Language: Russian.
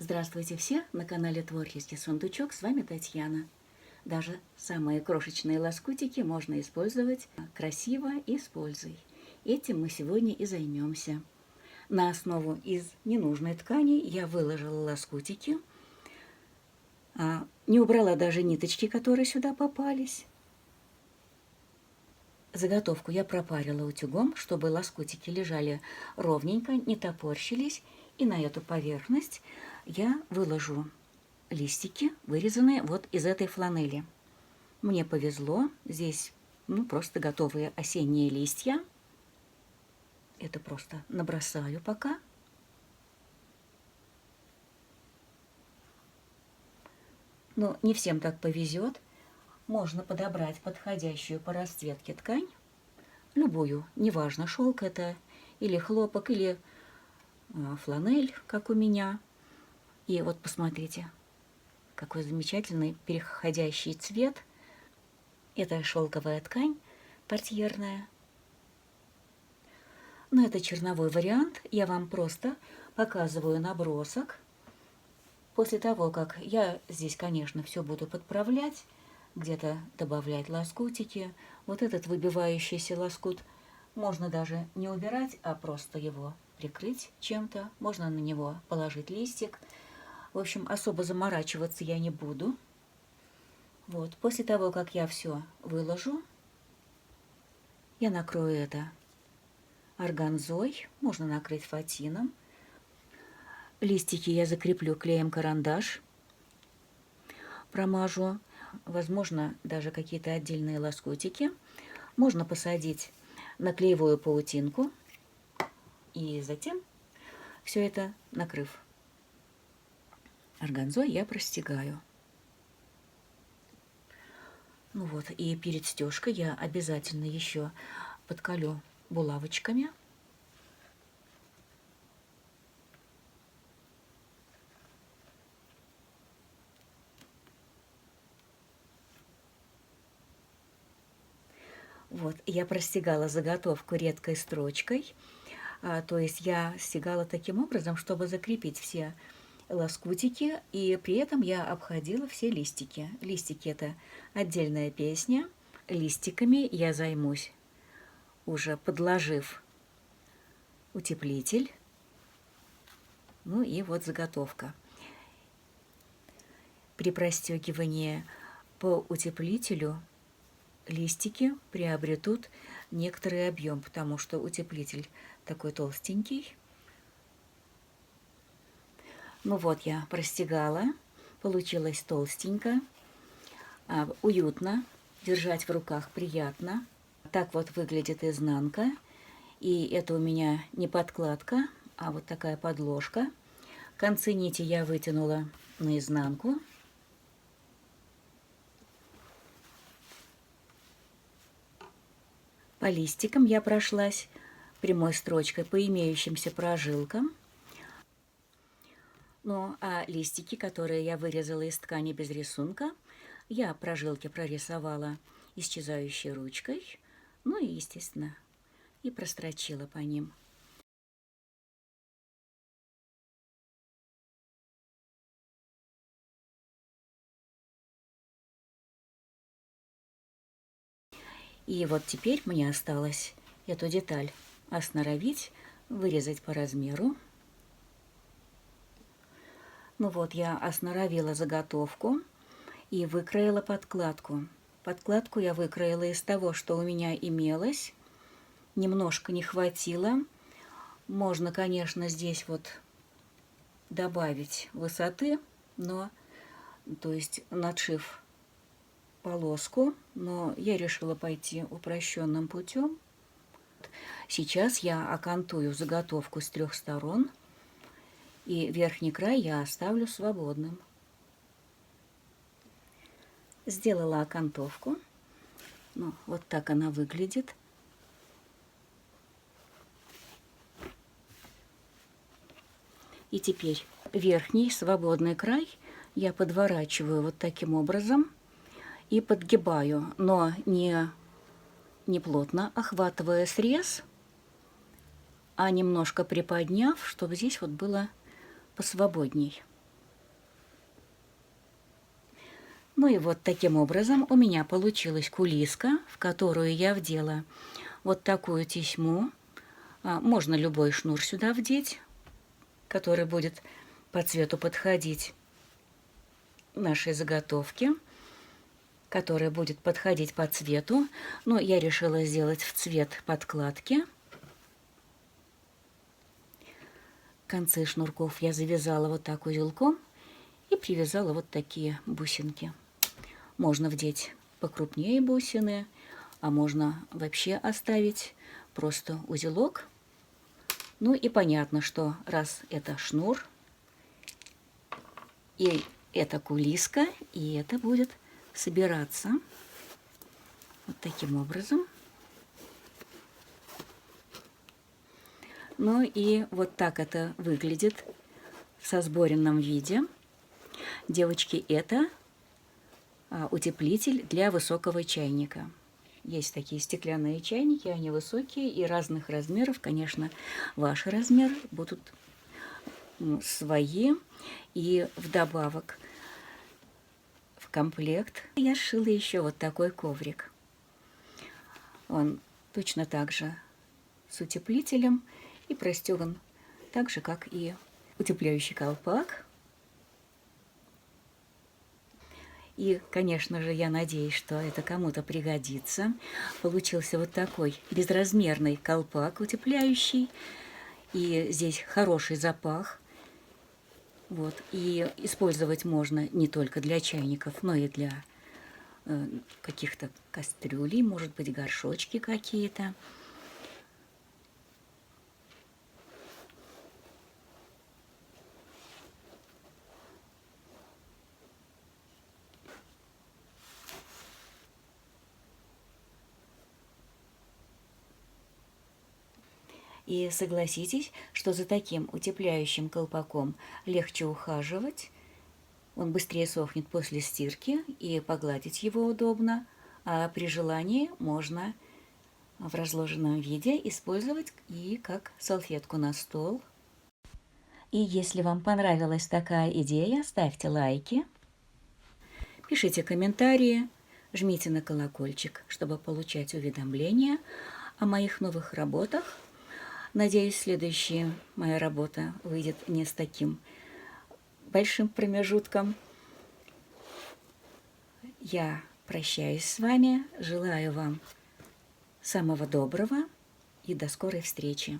Здравствуйте все! На канале Творческий сундучок, с вами Татьяна. Даже самые крошечные лоскутики можно использовать красиво и с пользой. Этим мы сегодня и займемся. На основу из ненужной ткани я выложила лоскутики, не убрала даже ниточки, которые сюда попались. Заготовку я пропарила утюгом, чтобы лоскутики лежали ровненько, не топорщились. И на эту поверхность я выложу листики, вырезанные вот из этой фланели. Мне повезло, здесь просто готовые осенние листья. Это просто набросаю пока. Но не всем так повезет. Можно подобрать подходящую по расцветке ткань, любую, неважно, шелк это или хлопок, или фланель, как у меня. И вот посмотрите, какой замечательный переходящий цвет. Это шелковая ткань портьерная. Но это черновой вариант. Я вам просто показываю набросок. После того, как я здесь, конечно, все буду подправлять, где-то добавлять лоскутики. Вот этот выбивающийся лоскут можно даже не убирать, а просто его прикрыть чем-то. Можно на него положить листик. В общем, особо заморачиваться я не буду. Вот, после того, как я все выложу, я накрою это органзой, можно накрыть фатином. Листики я закреплю клеем-карандаш, промажу, возможно, даже какие-то отдельные лоскутики. Можно посадить на клеевую паутинку и затем все это, накрыв органзой, я простегаю. Ну вот, и перед стежкой я обязательно еще подколю булавочками. Вот, я простегала заготовку редкой строчкой, то есть я стегала таким образом, чтобы закрепить все лоскутики, и при этом я обходила все листики. Листики – это отдельная песня. Листиками я займусь, уже подложив утеплитель. Ну и вот заготовка. При простегивании по утеплителю листики приобретут некоторый объем, потому что утеплитель такой толстенький. Ну вот, я простегала, получилось толстенько, уютно, держать в руках приятно. Так вот выглядит изнанка. И это у меня не подкладка, а вот такая подложка. Концы нити я вытянула наизнанку. По листикам я прошлась прямой строчкой по имеющимся прожилкам. Ну, а листики, которые я вырезала из ткани без рисунка, я прожилки прорисовала исчезающей ручкой, ну и, естественно, и прострочила по ним. И вот теперь мне осталось эту деталь осноровить, вырезать по размеру. Ну вот, я осноровила заготовку и выкроила подкладку. Подкладку я выкроила из того, что у меня имелось. Немножко не хватило. Можно, конечно, здесь вот добавить высоты, но, то есть, надшив полоску, но я решила пойти упрощенным путем. Сейчас я окантую заготовку с 3 сторон, и верхний край я оставлю свободным. Сделала окантовку. Ну, вот так она выглядит. И теперь верхний свободный край я подворачиваю вот таким образом и подгибаю, но не плотно, охватывая срез, а немножко приподняв, чтобы здесь вот было посвободней. Ну и вот таким образом у меня получилась кулиска, в которую я вдела вот такую тесьму. Можно любой шнур сюда вдеть, который будет по цвету подходить нашей заготовки, который будет подходить по цвету. Но я решила сделать в цвет подкладки. Концы шнурков я завязала вот так узелком и привязала вот такие бусинки. Можно вдеть покрупнее бусины, а можно вообще оставить просто узелок. Ну и понятно, что раз это шнур, и это кулиска, и это будет собираться вот таким образом. Ну и вот так это выглядит в сосборенном виде. Девочки, это утеплитель для высокого чайника. Есть такие стеклянные чайники, они высокие и разных размеров. Конечно, ваши размеры будут свои. И вдобавок в комплект я сшила еще вот такой коврик. Он точно так же с утеплителем и простеган так же, как и утепляющий колпак. И, конечно же, я надеюсь, что это кому-то пригодится. Получился вот такой безразмерный колпак утепляющий. И здесь хороший запах. Вот. И использовать можно не только для чайников, но и для каких-то кастрюлей, может быть, горшочки какие-то. И согласитесь, что за таким утепляющим колпаком легче ухаживать, он быстрее сохнет после стирки, и погладить его удобно, а при желании можно в разложенном виде использовать и как салфетку на стол. И если вам понравилась такая идея, ставьте лайки, пишите комментарии, жмите на колокольчик, чтобы получать уведомления о моих новых работах. Надеюсь, следующая моя работа выйдет не с таким большим промежутком. Я прощаюсь с вами, желаю вам самого доброго и до скорой встречи.